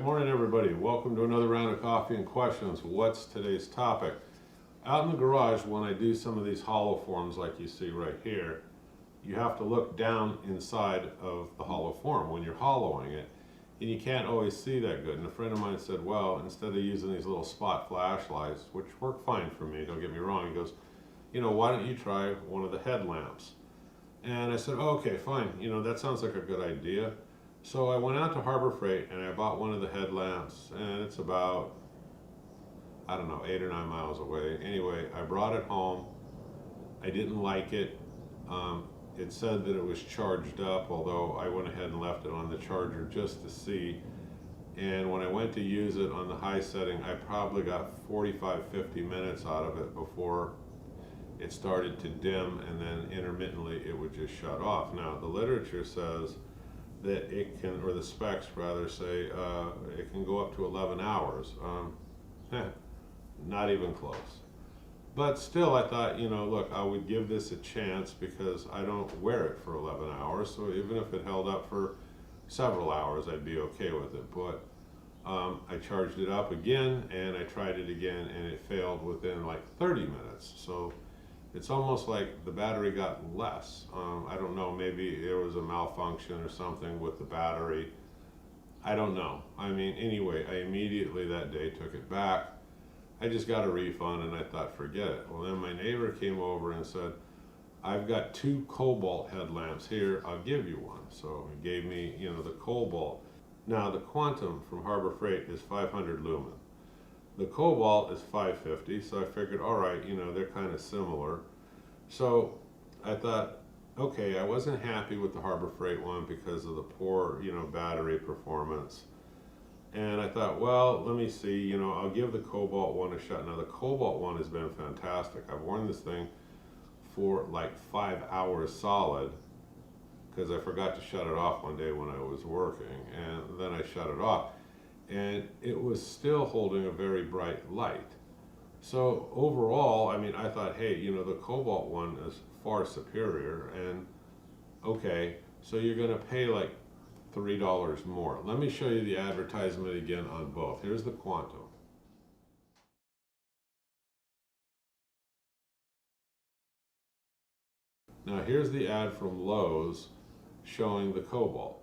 morning everybody. Welcome to another round of coffee and questions. What's today's topic? Out in the garage, when I do some of these hollow forms like you see right here, you have to look down inside of the hollow form when you're hollowing it, and you can't always see that good. And a friend of mine said, well, instead of using these little spot flashlights, which work fine for me, don't get me wrong, he goes, why don't you try one of the headlamps? And I said, oh, okay, fine, that sounds like a good idea. So I went out to Harbor Freight and I bought one of the headlamps, and it's about, 8 or 9 miles away. Anyway, I brought it home. I didn't like it. It said that it was charged up, although I went ahead and left it on the charger just to see. And when I went to use it on the high setting, I probably got 45-50 minutes out of it before it started to dim, and then intermittently it would just shut off. Now, the literature says that it can, or the specs rather say, it can go up to 11 hours. Not even close. But still, I thought, look, I would give this a chance because I don't wear it for 11 hours. So even if it held up for several hours, I'd be okay with it. But I charged it up again and I tried it again, and it failed within like 30 minutes. So it's almost like the battery got less. I don't know, maybe there was a malfunction or something with the battery. I don't know. Anyway, I immediately that day took it back. I just got a refund and I thought, forget it. Well, then my neighbor came over and said, I've got 2 Kobalt headlamps here, I'll give you one. So he gave me, the Kobalt. Now the Quantum from Harbor Freight is 500 lumen. The Kobalt is 550, so I figured, all right, they're kind of similar. So I thought, okay, I wasn't happy with the Harbor Freight one because of the poor, battery performance. And I thought, well, let me see, I'll give the Kobalt one a shot. Now the Kobalt one has been fantastic. I've worn this thing for like 5 hours solid because I forgot to shut it off one day when I was working, and then I shut it off. And it was still holding a very bright light. So overall, I thought, hey, the Kobalt one is far superior, and okay, so you're gonna pay like $3 more. Let me show you the advertisement again on both. Here's the Quantum. Now here's the ad from Lowe's showing the Kobalt.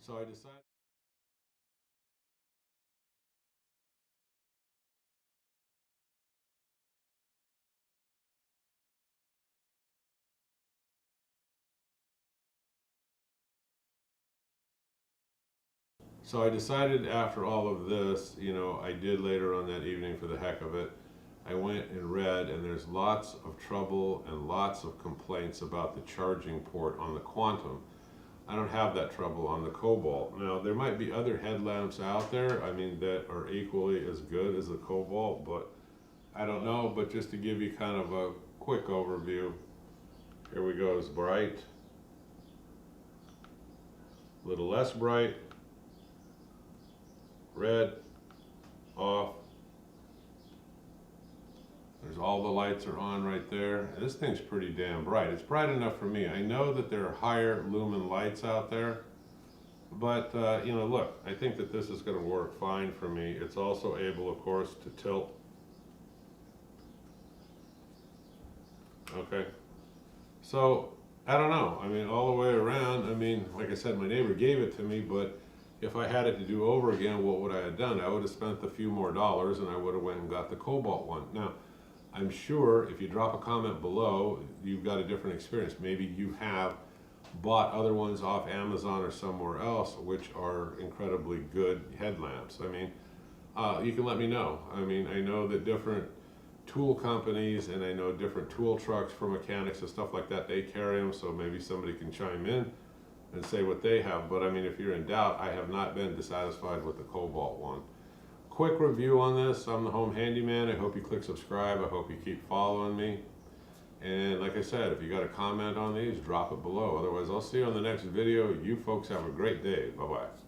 So I decided. So I decided after all of this, I did later on that evening for the heck of it, I went and read, and there's lots of trouble and lots of complaints about the charging port on the Quantum. I don't have that trouble on the Kobalt. Now, there might be other headlamps out there, that are equally as good as the Kobalt, but I don't know. But just to give you kind of a quick overview, here we go. It's bright, a little less bright, red, off. There's all the lights are on right there. This thing's pretty damn bright. It's bright enough for me. I know that there are higher lumen lights out there, but look, I think that this is going to work fine for me. It's also able, of course, to tilt. Okay. So, I don't know. All the way around, like I said, my neighbor gave it to me, but if I had it to do over again, what would I have done? I would have spent a few more dollars and I would have went and got the Kobalt one. Now, I'm sure if you drop a comment below, you've got a different experience. Maybe you have bought other ones off Amazon or somewhere else, which are incredibly good headlamps. You can let me know. I know that different tool companies, and I know different tool trucks for mechanics and stuff like that, they carry them, so maybe somebody can chime in and say what they have. But if you're in doubt, I have not been dissatisfied with the Kobalt one. Quick review on this. I'm the home handyman. I hope you click subscribe. I hope you keep following me. And like I said, if you got a comment on these, drop it below. Otherwise, I'll see you on the next video. You folks have a great day. Bye-bye.